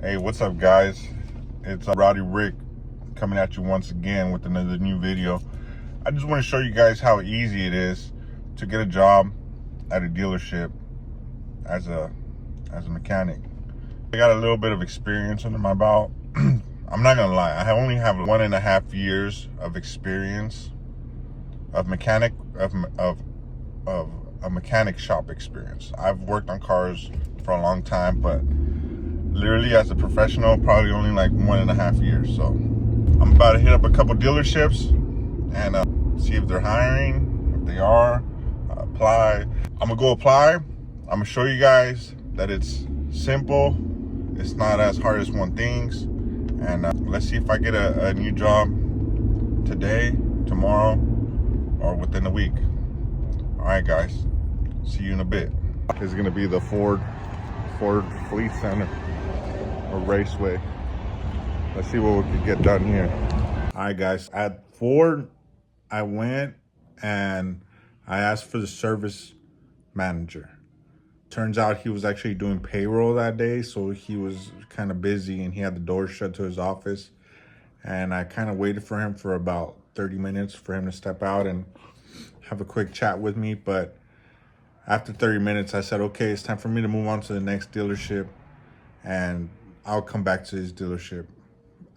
Hey, what's up, guys? It's Rowdy Rick coming at you once again with another new video. I just want to show you guys how easy it is to get a job at a dealership as a mechanic. I got a little bit of experience under my belt. I'm not gonna lie, I only have 1.5 years of experience of a mechanic shop experience. I've worked on cars for a long time, but literally as a professional, probably only like 1.5 years. So I'm about to hit up a couple dealerships and see if they're hiring. If they are, apply. I'm gonna go apply. I'm gonna show you guys that it's simple. It's not as hard as one thinks. And let's see if I get a new job today, tomorrow, or within a week. All right, guys. See you in a bit. This is gonna be the Ford Fleet Center or Raceway. Let's see what we can get done here. All right, guys. At Ford, I went and I asked for the service manager. Turns out he was actually doing payroll that day, so he was kind of busy and he had the door shut to his office. And I kind of waited for him for about 30 minutes for him to step out and have a quick chat with me. But after 30 minutes, I said, okay, it's time for me to move on to the next dealership, and I'll come back to his dealership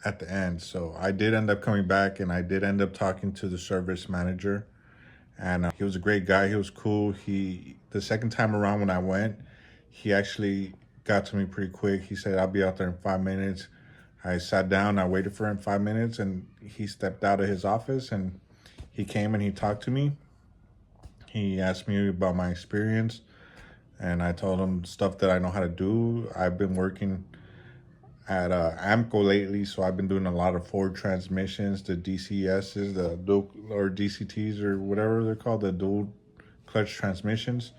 at the end. So I did end up coming back, and I did end up talking to the service manager, and he was a great guy. He was cool. The second time around when I went, he actually got to me pretty quick. He said, I'll be out there in 5 minutes. I sat down, I waited for him 5 minutes, and he stepped out of his office, and he came and he talked to me. He asked me about my experience, and I told him stuff that I know how to do. I've been working at AMCO lately, so I've been doing a lot of Ford transmissions, the DCSs, the dual or DCTs or whatever they're called, the dual clutch transmissions,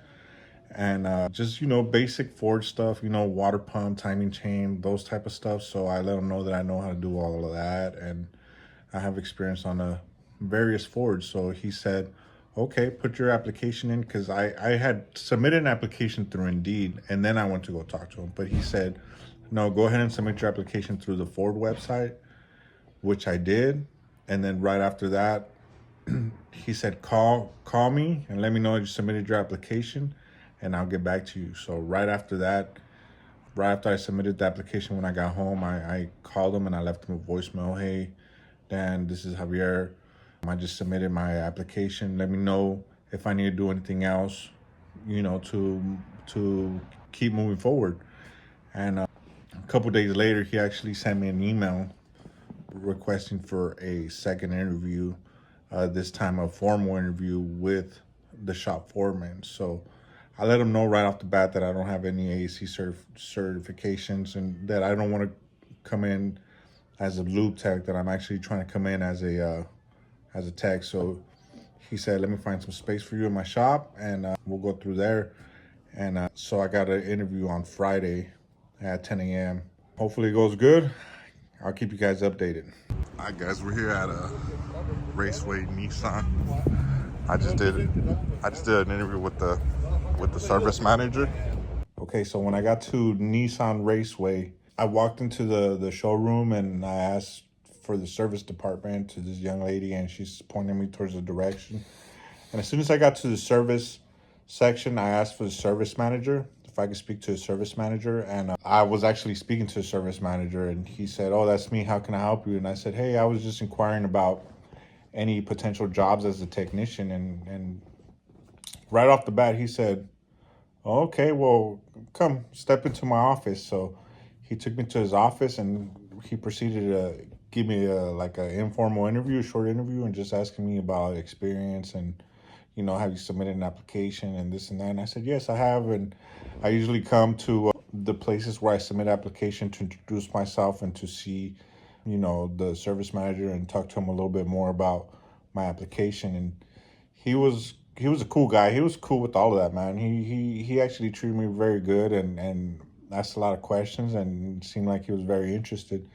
and just basic Ford stuff, water pump, timing chain, those type of stuff. So I let him know that I know how to do all of that, and I have experience on various Fords. So he said, okay, put your application in, because I had submitted an application through Indeed, and then I went to go talk to him. But he said, no, go ahead and submit your application through the Ford website, which I did. And then right after that, he said, call me and let me know you submitted your application, and I'll get back to you. So right after that, right after I submitted the application, when I got home, I called him and I left him a voicemail. Hey, Dan, this is Javier. I just submitted my application. Let me know if I need to do anything else, to keep moving forward. And a couple days later, he actually sent me an email requesting for a second interview, this time a formal interview with the shop foreman. So I let him know right off the bat that I don't have any AAC certifications, and that I don't want to come in as a lube tech, that I'm actually trying to come in as a tech. So he said, let me find some space for you in my shop, and we'll go through there. And so I got an interview on Friday at 10 a.m. Hopefully it goes good. I'll keep you guys updated. All right, guys, we're here at a Raceway Nissan. I just did an interview with the service manager. Okay, so when I got to Nissan Raceway, I walked into the showroom and I asked for the service department to this young lady, and she's pointing me towards the direction. And as soon as I got to the service section, I asked for the service manager, if I could speak to a service manager. And I was actually speaking to a service manager, and he said, oh, that's me, how can I help you? And I said, hey, I was just inquiring about any potential jobs as a technician. And right off the bat, he said, oh, okay, well, come step into my office. So he took me to his office, and he proceeded to give me an informal interview, a short interview, and just asking me about experience and, have you submitted an application and this and that. And I said, yes, I have. And I usually come to the places where I submit application to introduce myself and to see, the service manager and talk to him a little bit more about my application. And he was a cool guy. He was cool with all of that, man. He actually treated me very good and asked a lot of questions, and seemed like he was very interested.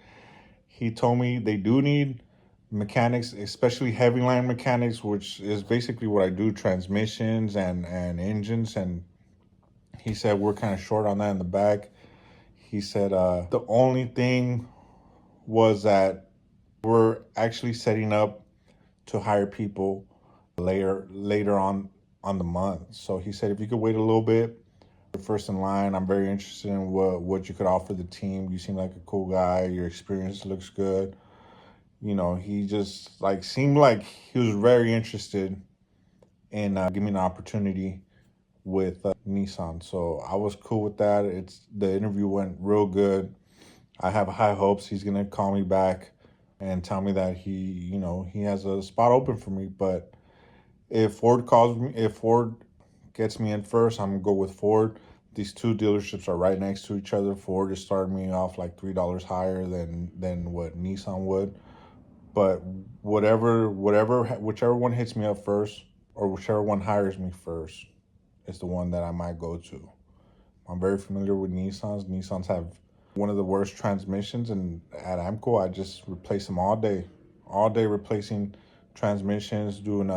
He told me they do need mechanics, especially heavy line mechanics, which is basically what I do, transmissions and engines. And he said we're kind of short on that in the back. He said the only thing was that we're actually setting up to hire people later on the month. So he said if you could wait a little bit, you're first in line. I'm very interested in what you could offer the team. You seem like a cool guy. Your experience looks good. You know, he just like seemed like he was very interested in giving me an opportunity with Nissan. So I was cool with that. The interview went real good. I have high hopes he's gonna call me back and tell me that he has a spot open for me. But if Ford gets me in first, I'm gonna go with Ford. These two dealerships are right next to each other. Ford is starting me off like $3 higher than what Nissan would. But whichever one hits me up first, or whichever one hires me first, is the one that I might go to. I'm very familiar with Nissans. Nissans have one of the worst transmissions, and at Amco, I just replace them all day replacing transmissions, doing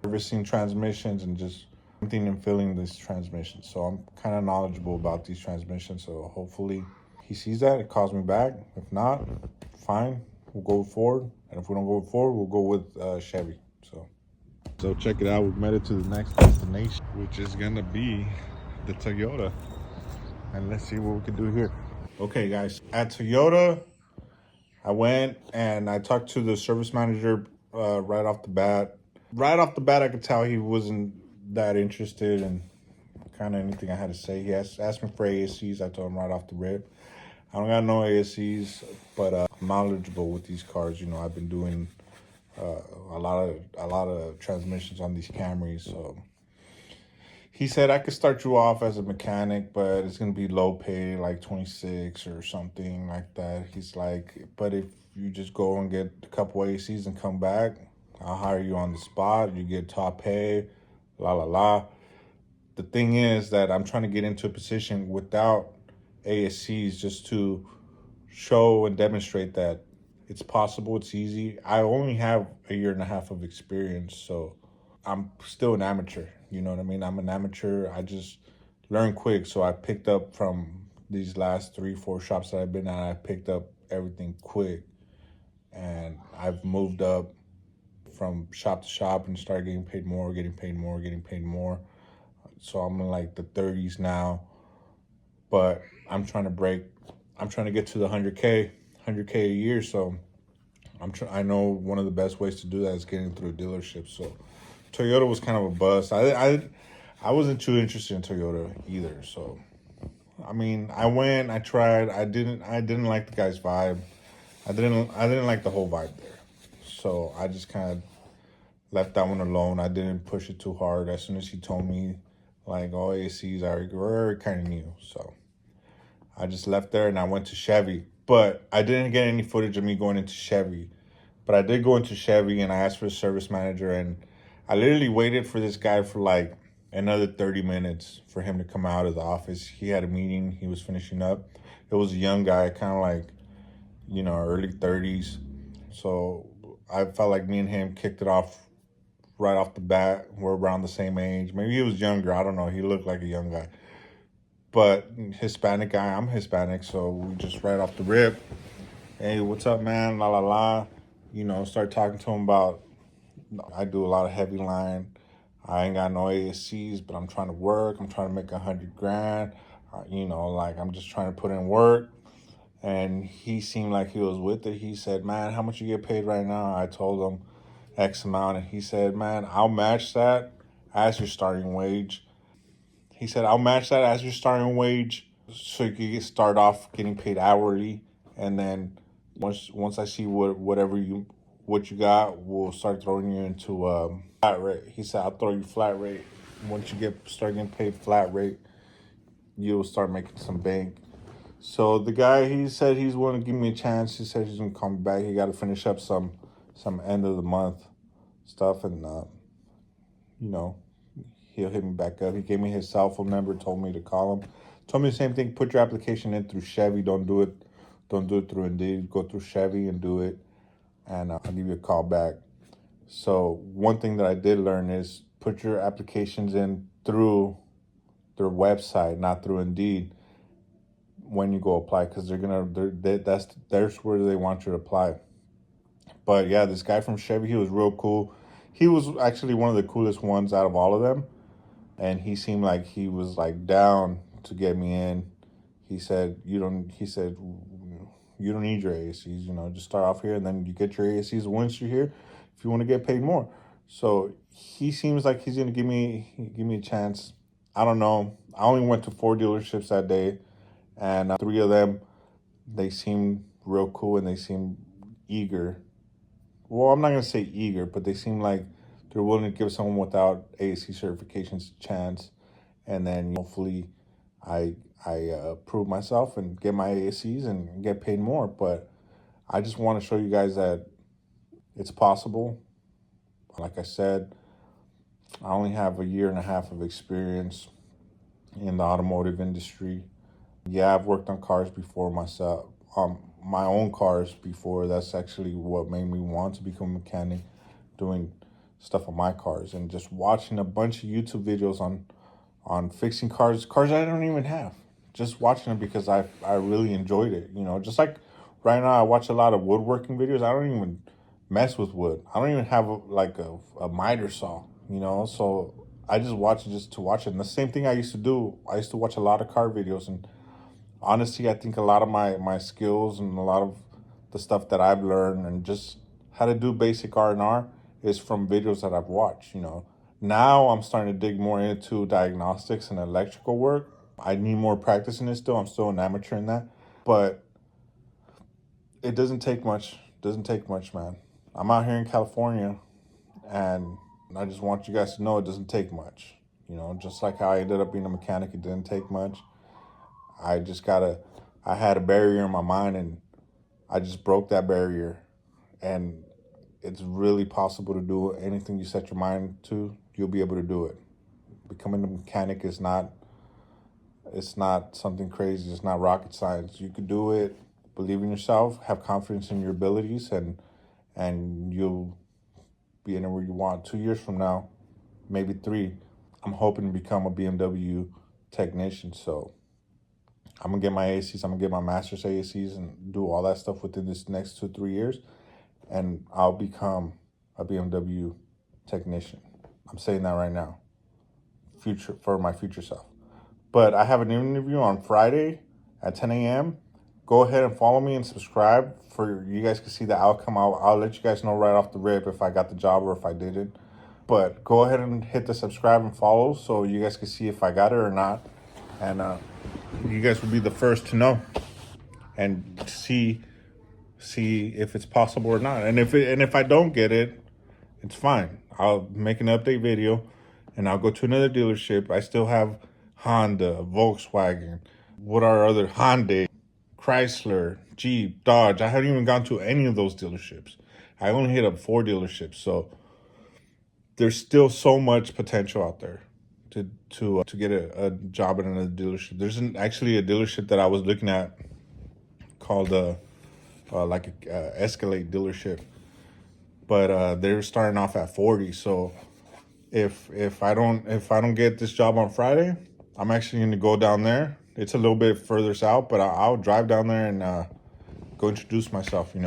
servicing transmissions, and just something and filling these transmissions. So I'm kind of knowledgeable about these transmissions. So hopefully he sees that, it calls me back. If not, fine, we'll go forward. And if we don't go forward, we'll go with Chevy. So check it out. We've made it to the next destination, which is gonna be the Toyota. And let's see what we can do here. Okay, guys, at Toyota, I went and I talked to the service manager right off the bat. Right off the bat, I could tell he wasn't that interested in kind of anything I had to say. He asked me for ASCs. I told him right off the rip, I don't got no ASCs, but I'm knowledgeable with these cars. You know, I've been doing a lot of transmissions on these Camrys. So he said I could start you off as a mechanic, but it's gonna be low pay, like 26 or something like that. He's like, but if you just go and get a couple ACs and come back, I'll hire you on the spot. You get top pay, la la la. The thing is that I'm trying to get into a position without ASCs just to show and demonstrate that it's possible, it's easy. I only have a year and a half of experience, so I'm still an amateur. You know what I mean? I'm an amateur. I just learn quick. So I picked up from these last 3-4 shops that I've been at, I picked up everything quick. And I've moved up from shop to shop and started getting paid more. So I'm in like the 30s now. But I'm trying to get to the 100K a year. So I know one of the best ways to do that is getting through a dealership. So Toyota was kind of a bust. I wasn't too interested in Toyota either. So I mean, I went, I tried. I didn't like the guy's vibe. I didn't like the whole vibe there. So I just kind of left that one alone. I didn't push it too hard. As soon as he told me like, oh, ACs are kind of new. So I just left there and I went to Chevy. But I didn't get any footage of me going into Chevy. But I did go into Chevy and I asked for a service manager, and I literally waited for this guy for like another 30 minutes for him to come out of the office. He had a meeting. He was finishing up. It was a young guy, kind of like, you know, early 30s. So I felt like me and him kicked it off right off the bat. We're around the same age. Maybe he was younger. I don't know. He looked like a young guy. But Hispanic guy, I'm Hispanic, so we just right off the rip, hey, what's up, man? La la la. You know, start talking to him about, I do a lot of heavy line. I ain't got no ASCs, but I'm trying to work. I'm trying to make 100 grand. You know, like I'm just trying to put in work. And he seemed like he was with it. He said, man, how much you get paid right now? I told him X amount. And he said, man, I'll match that as your starting wage. He said, I'll match that as your starting wage so you can start off getting paid hourly. And then once I see what you got, we'll start throwing you into flat rate. He said, I'll throw you flat rate. Once you start getting paid flat rate, you'll start making some bank. So the guy, he said he's willing to give me a chance. He said he's gonna call me back. He got to finish up some end of the month stuff, and you know, he'll hit me back up. He gave me his cell phone number, told me to call him. Told me the same thing. Put your application in through Chevy. Don't do it through Indeed. Go through Chevy and do it, and I'll give you a call back. So one thing that I did learn is put your applications in through their website, not through Indeed. when you go apply, because there's where they want you to apply. But yeah, this guy from Chevy, he was real cool. He was actually one of the coolest ones out of all of them, and he seemed like he was like down to get me in. He said, you don't need your ASCs, just start off here and then you get your ASCs once you're here if you want to get paid more. So he seems like he's gonna give me a chance. I don't know. I only went to 4 dealerships that day, and 3 of them, they seemed real cool and they seemed eager. Well, I'm not gonna say eager, but they seem like they're willing to give someone without ASC certifications a chance, and then hopefully I prove myself and get my ASCs and get paid more. But I just want to show you guys that it's possible. Like I said, I only have a year and a half of experience in the automotive industry. Yeah, I've worked on cars before myself, my own cars before. That's actually what made me want to become a mechanic, doing stuff on my cars and just watching a bunch of YouTube videos on fixing cars I don't even have. Just watching it because I really enjoyed it. Just like right now I watch a lot of woodworking videos. I don't even mess with wood. I don't even have a miter saw, so I just watch it just to watch it. And the same thing I used to do. I used to watch a lot of car videos, and honestly, I think a lot of my skills and a lot of the stuff that I've learned and just how to do basic R&R is from videos that I've watched. Now I'm starting to dig more into diagnostics and electrical work. I need more practice in it still. I'm still an amateur in that. But it doesn't take much. Doesn't take much, man. I'm out here in California, and I just want you guys to know it doesn't take much. Just like how I ended up being a mechanic, it didn't take much. I had a barrier in my mind, and I just broke that barrier. And it's really possible to do anything you set your mind to. You'll be able to do it. Becoming a mechanic it's not something crazy. It's not rocket science. You could do it. Believe in yourself. Have confidence in your abilities, and you'll be anywhere you want. 2 years from now, maybe 3, I'm hoping to become a BMW technician. So I'm gonna get my ACs. I'm gonna get my master's ACs and do all that stuff within this next 2-3 years, and I'll become a BMW technician. I'm saying that right now. For my future self. But I have an interview on Friday at 10 a.m. Go ahead and follow me and subscribe for you guys can see the outcome. I'll let you guys know right off the rip if I got the job or if I didn't. But go ahead and hit the subscribe and follow so you guys can see if I got it or not. And you guys will be the first to know and see if it's possible or not. And if I don't get it, it's fine. I'll make an update video and I'll go to another dealership. I still have Honda, Volkswagen, what are other Hyundai, Chrysler, Jeep, Dodge. I haven't even gone to any of those dealerships. I only hit up 4 dealerships. So there's still so much potential out there to get a job at another dealership. There's actually a dealership that I was looking at called Escalade dealership, but they're starting off at 40. So if I don't get this job on Friday, I'm actually going to go down there. It's a little bit further south, but I'll drive down there and go introduce myself, and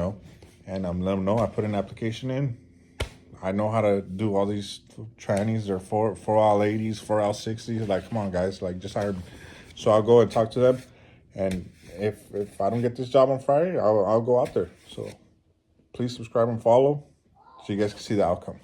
let them know I put an application in. I know how to do all these trannies. They're for all 80s, for all 60s. Like, come on, guys, like just hire me. So I'll go and talk to them, and if I don't get this job on Friday, I'll go out there. So please subscribe and follow so you guys can see the outcome.